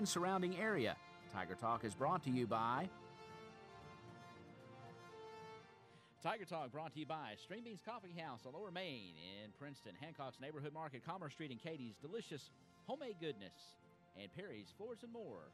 and surrounding area. Tiger Talk is brought to you by Tiger Talk brought to you by String Beans Coffee House on Lower Main in Princeton, Hancock's Neighborhood Market, Commerce Street, and Katie's delicious homemade goodness, and Perry's Floors and More.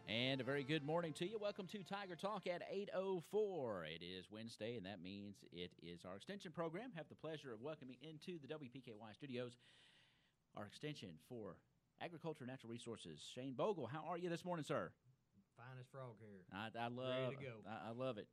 And a very good morning to you. Welcome to Tiger Talk at 8:04. It is Wednesday, and that means it is our extension program. Have the pleasure of welcoming into the WPKY studios our extension for Agriculture and Natural Resources, Shane Bogle. How are you this morning, sir? Finest frog here. I love. Ready to go. I love it.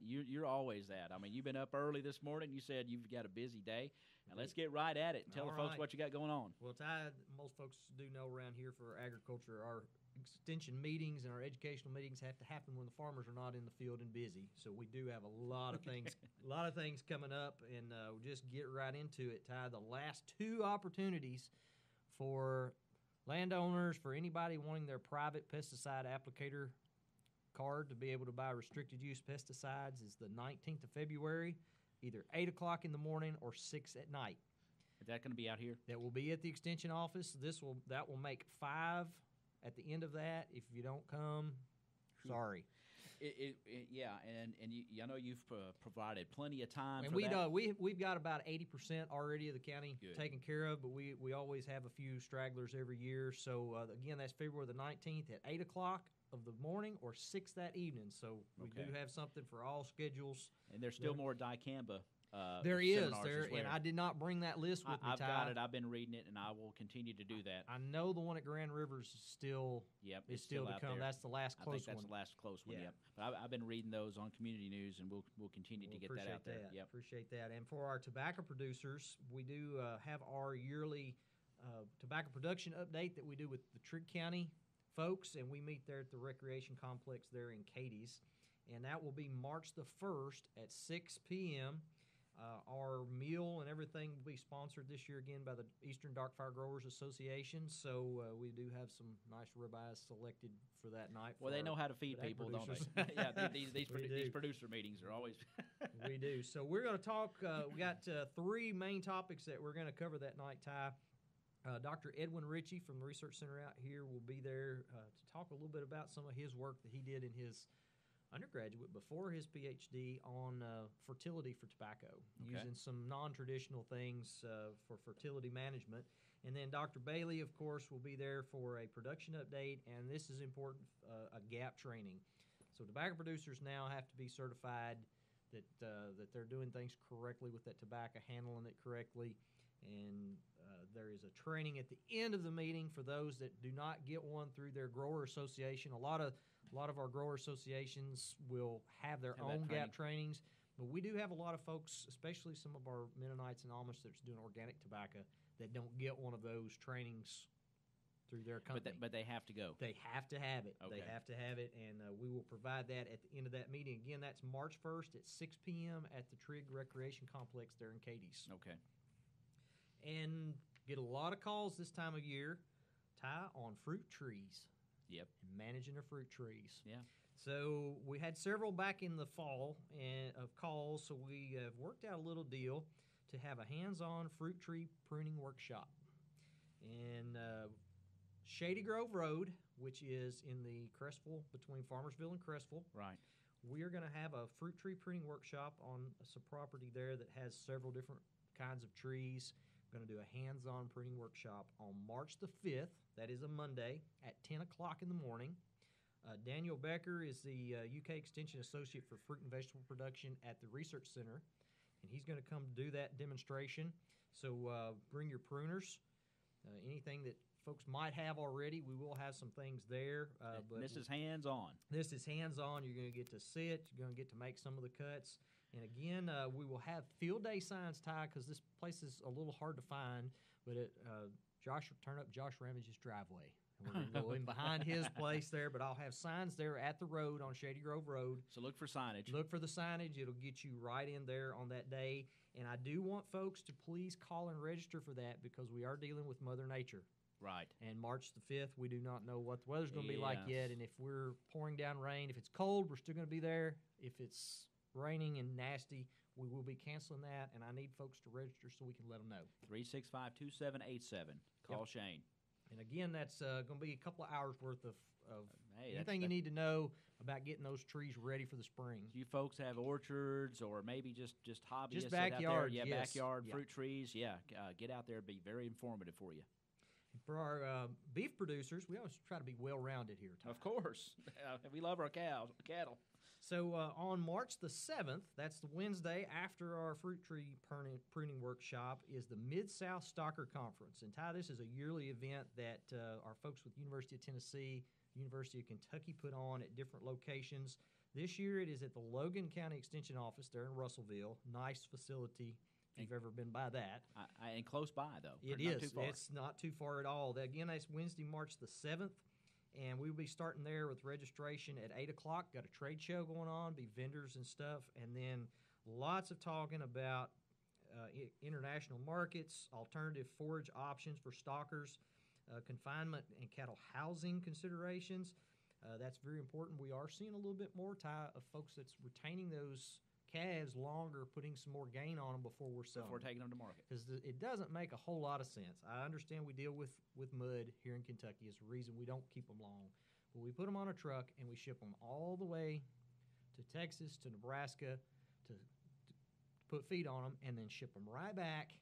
You're always that. I mean, you've been up early this morning. You said you've got a busy day, and let's get right at it and tell the folks what you got going on. Well, Ty, most folks do know around here for agriculture, our extension meetings and our educational meetings have to happen when the farmers are not in the field and busy. So we do have a lot of things, coming up, and we'll just get right into it. Ty, the last two opportunities for landowners, for anybody wanting their private pesticide applicator card to be able to buy restricted use pesticides is the 19th of February, either 8 o'clock in the morning or 6 at night. Is that going to be out here? That will be at the extension office. That will make 5 at the end of that. If you don't come, sorry. Yeah, and I know you've provided plenty of time. And we've got about 80% already of the county taken care of, but we always have a few stragglers every year. So again, that's February the 19th at 8 o'clock of the morning or 6 that evening. So we do have something for all schedules. And there's still more dicamba. There is, and I did not bring that list with me, I've Ty. got it. I've been reading it, and I will continue to do that. I know the one at Grand Rivers is still to come. There. That's the last close one. I think that's the last close one, yep. But I've been reading those on Community News, and we'll continue to get that out there. Yep. Appreciate that. And for our tobacco producers, we do have our yearly tobacco production update that we do with the Trigg County folks, and we meet there at the recreation complex there in Katie's. And that will be March the 1st at 6 p.m., our meal and everything will be sponsored this year again by the Eastern Dark Fire Growers Association. So we do have some nice ribeyes selected for that night. Well, they know how to feed people, don't they? Yeah, these producer meetings are always. We do. So we're going to talk. We got 3 main topics that we're going to cover that night, Ty. Dr. Edwin Ritchie from the Research Center out here will be there to talk a little bit about some of his work that he did in his undergraduate before his PhD on fertility for tobacco, using some non-traditional things for fertility management. And then Dr. Bailey, of course, will be there for a production update, and this is important, a gap training. So tobacco producers now have to be certified that they're doing things correctly with that tobacco, handling it correctly. And there is a training at the end of the meeting for those that do not get one through their grower association. A lot of our grower associations will have their own gap trainings, but we do have a lot of folks, especially some of our Mennonites and Amish that's doing organic tobacco, that don't get one of those trainings through their company. But they have to go. They have to have it. Okay. They have to have it, and we will provide that at the end of that meeting. Again, that's March 1st at 6 p.m. at the Trigg Recreation Complex there in Katie's. Okay. And get a lot of calls this time of year, Ty, on fruit trees. Yep. And managing their fruit trees. Yeah. So we had several back in the fall of calls, so we have worked out a little deal to have a hands-on fruit tree pruning workshop. And Shady Grove Road, which is in the Crestville, between Farmersville and Crestville. Right. We are going to have a fruit tree pruning workshop on some property there that has several different kinds of trees. Going to do a hands-on pruning workshop on March the 5th. That is a Monday at 10 o'clock in the morning. Daniel Becker is the UK Extension Associate for Fruit and Vegetable Production at the Research Center, and he's going to come do that demonstration. So bring your pruners, anything that folks might have already. We will have some things there. But this is hands-on. This is hands-on. You're going to get to sit. You're going to get to make some of the cuts. And again, we will have field day signs, Ty, because this place is a little hard to find. But Josh will turn up Josh Ramage's driveway. And we're going to go in behind his place there. But I'll have signs there at the road on Shady Grove Road. So look for signage. Look for the signage. It'll get you right in there on that day. And I do want folks to please call and register for that because we are dealing with Mother Nature. Right. And March the 5th, we do not know what the weather's going to be like Yes. yet. And if we're pouring down rain, if it's cold, we're still going to be there. If it's raining and nasty, we will be canceling that. And I need folks to register so we can let them know. 365-2787. Call Shane. And again, that's going to be a couple of hours worth of Hey, anything you need to know about getting those trees ready for the spring. You folks have orchards or maybe just hobbyists Just out backyard, there. Yeah, yes. backyard Yeah. fruit trees. Yeah, get out there. It'd be very informative for you. For our beef producers, we always try to be well-rounded here, Ty. Of course. We love our cattle. So on March the 7th, that's the Wednesday after our fruit tree pruning workshop, is the Mid-South Stalker Conference. And Ty, this is a yearly event that our folks with University of Tennessee, University of Kentucky put on at different locations. This year it is at the Logan County Extension Office there in Russellville. Nice facility if you've ever been by that. And close by, though. It Not is. too far. It's not too far at all. Again, that's Wednesday, March the 7th. And we will be starting there with registration at 8 o'clock. Got a trade show going on, be vendors and stuff. And then lots of talking about international markets, alternative forage options for stockers, confinement and cattle housing considerations. That's very important. We are seeing a little bit more of folks that's retaining those calves longer, putting some more gain on them before we're selling. Before taking them to market. Because it doesn't make a whole lot of sense. I understand we deal with mud here in Kentucky. It's the reason we don't keep them long. But we put them on a truck and we ship them all the way to Texas, to Nebraska, to put feed on them, and then ship them right back.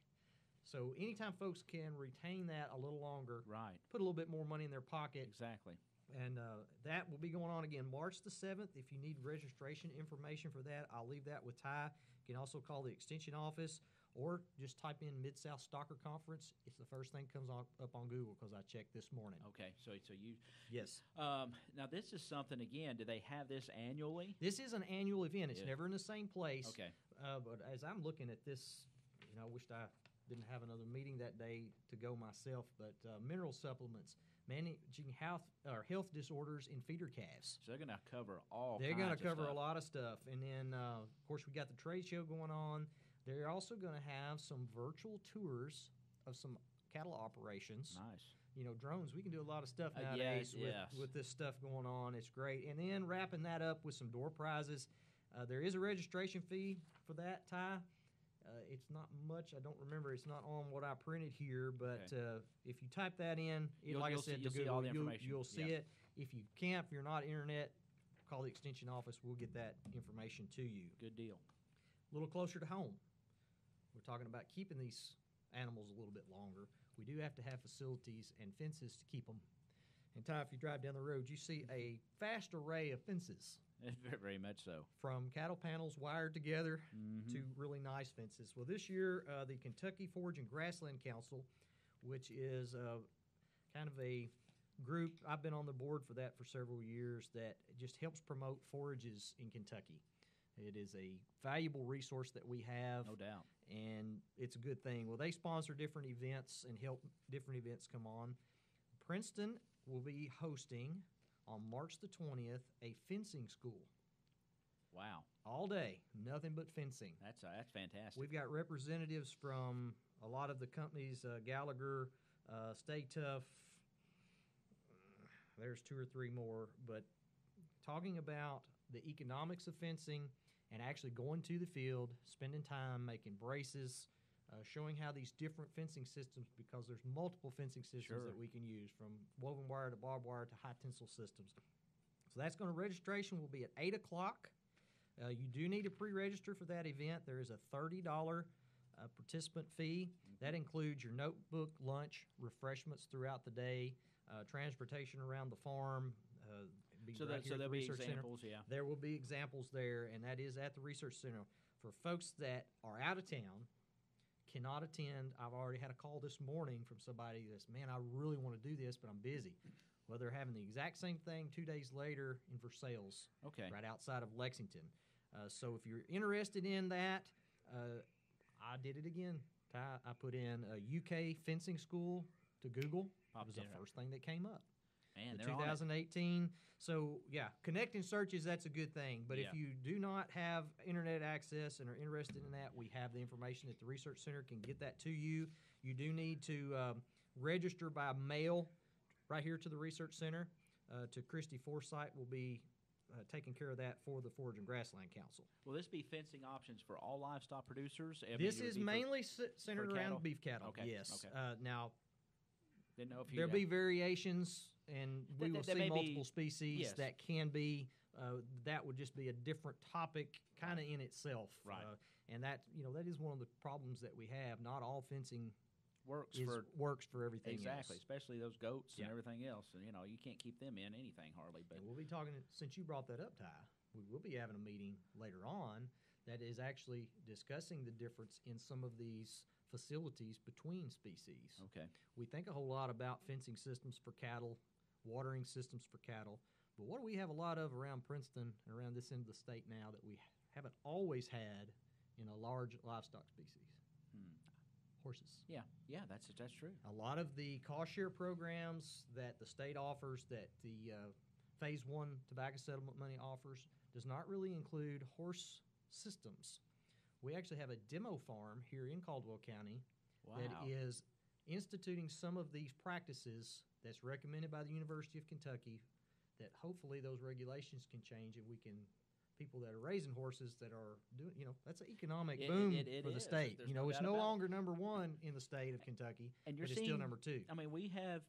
So anytime folks can retain that a little longer, Right. put a little bit more money in their pocket. Exactly. And that will be going on again March the 7th. If you need registration information for that, I'll leave that with Ty. You can also call the Extension office or just type in Mid-South Stalker Conference. It's the first thing that comes up on Google because I checked this morning. Okay, so you. Yes. Now this is something again. Do they have this annually? This is an annual event. It's Yeah. never in the same place. Okay. But as I'm looking at this, I wished I didn't have another meeting that day to go myself. But mineral supplements, managing health disorders in feeder calves. So they're going to cover all. They're going to kinds of cover stuff. a lot of stuff. And then, of course, we got the trade show going on. They're also going to have some virtual tours of some cattle operations. Nice. Drones. We can do a lot of stuff Yes, nowadays yes. with this stuff going on. It's great. And then wrapping that up with some door prizes. There is a registration fee for that, Ty. It's not much. I don't remember. It's not on what I printed here, but Okay. If you type that in, like I said, you'll to see Google, all the information. you'll see Yeah. it. If you can't, if you're not internet, call the Extension office. We'll get that information to you. Good deal. A little closer to home. We're talking about keeping these animals a little bit longer. We do have to have facilities and fences to keep them. And Ty, if you drive down the road, you see a vast array of fences. Very much so. From cattle panels wired together Mhm. to really nice fences. Well, this year, the Kentucky Forage and Grassland Council, which is kind of a group, I've been on the board for that for several years, that just helps promote forages in Kentucky. It is a valuable resource that we have. No doubt. And it's a good thing. Well, they sponsor different events and help different events come on. Princeton will be hosting on March the 20th a fencing school. Wow. All day, nothing but fencing. That's fantastic. We've got representatives from a lot of the companies, Gallagher, Stay Tough. There's 2 or 3 more, but talking about the economics of fencing and actually going to the field, spending time making braces, showing how these different fencing systems, because there's multiple fencing systems Sure. that we can use, from woven wire to barbed wire to high tensile systems. So that's going to, registration will be at 8 o'clock. You do need to pre-register for that event. There is a $30 participant fee. That includes your notebook, lunch, refreshments throughout the day, transportation around the farm. So right here at there'll the be Research Center. examples, yeah. There will be examples there, and that is at the Research Center. For folks that are out of town, cannot attend, I've already had a call this morning from somebody that's, man, I really want to do this, but I'm busy. Well, they're having the exact same thing 2 days later in Versailles, Okay. right outside of Lexington. So if you're interested in that, I did it again. I put in a UK fencing school to Google. Popped It was it the up. first thing that came up. Man, The they're on it. 2018. So, yeah, connecting searches, that's a good thing. But Yeah. if you do not have internet access and are interested in that, we have the information at the Research Center, can get that to you. You do need to register by mail right here to the Research Center. To Christy Forsythe will be taking care of that for the Forage and Grassland Council. Will this be fencing options for all livestock producers? This is mainly centered around cattle? beef cattle, Okay. yes. Okay. Now, Didn't know if you there'll be variations, and we will there see may be- multiple species yes. that can be. That would just be a different topic, kind of in itself. Right. And that is one of the problems that we have. Not all fencing works for everything exactly, else. especially those goats Yeah. and everything else. And you can't keep them in anything hardly. But And we'll be talking, since you brought that up, Ty, we will be having a meeting later on that is actually discussing the difference in some of these facilities between species. okay, We think a whole lot about fencing systems for cattle, watering systems for cattle, but what do we have a lot of around Princeton and around this end of the state now that we haven't always had in a large livestock species? Horses. yeah, that's true. A lot of the cost share programs that the state offers, that the Phase 1 tobacco settlement money offers, does not really include horse systems. We actually have a demo farm here in Caldwell County Wow. that is instituting some of these practices that's recommended by the University of Kentucky, that hopefully those regulations can change and we can, people that are raising horses that are doing, that's an economic boom it for the is. state. There's no It's doubt no about it. longer number one in the state of Kentucky, And you're but it's seeing still number two. I mean, we have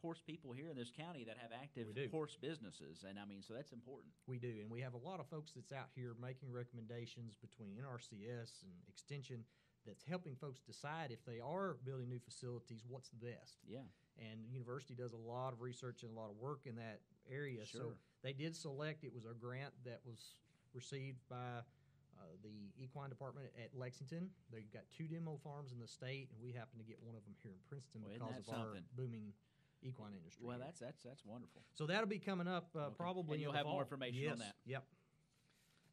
horse people here in this county that have active We do. horse businesses, and so that's important. We do, and we have a lot of folks that's out here making recommendations between NRCS and Extension that's helping folks decide if they are building new facilities, what's the best. Yeah. And the university does a lot of research and a lot of work in that area. So Sure. they did select, it was a grant that was received by the equine department at Lexington. They've got 2 demo farms in the state, and we happen to get one of them here in Princeton Well, isn't because that of our something? booming equine industry. Well, here. that's wonderful. So that'll be coming up Okay. probably And you'll in the have more fall. information on Yes. that. Yep.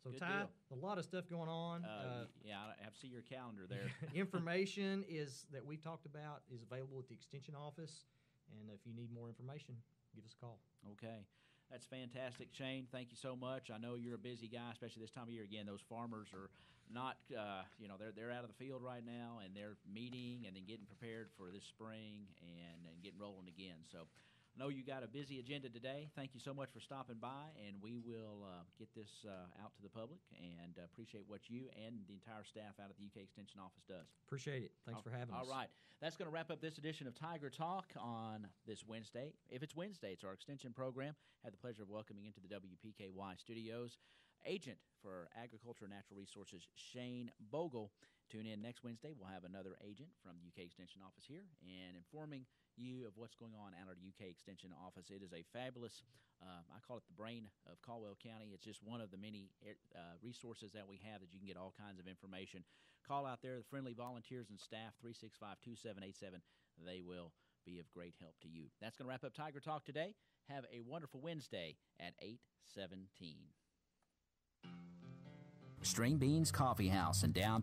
So Good Ty, deal. a lot of stuff going on. Yeah, I see your calendar there. Information that we've talked about is available at the Extension office, and if you need more information, give us a call. Okay. That's fantastic, Shane. Thank you so much. I know you're a busy guy, especially this time of year. Again, those farmers are not, they're out of the field right now, and they're meeting and then getting prepared for this spring and getting rolling again. So I know you got a busy agenda today. Thank you so much for stopping by, and we will get this out to the public, and appreciate what you and the entire staff out at the UK Extension office does. Appreciate it. Thanks for having us. All right. That's going to wrap up this edition of Tiger Talk on this Wednesday. If it's Wednesday, it's our extension program. Had the pleasure of welcoming into the WPKY studios Agent for Agriculture and Natural Resources, Shane Bogle. Tune in next Wednesday. We'll have another agent from the UK Extension office here and informing you of what's going on out at the UK Extension office. It is a fabulous, I call it the brain of Caldwell County. It's just one of the many resources that we have that you can get all kinds of information. Call out there, the friendly volunteers and staff, 365-2787. They will be of great help to you. That's going to wrap up Tiger Talk today. Have a wonderful Wednesday at 8:17. String Beans Coffee House in downtown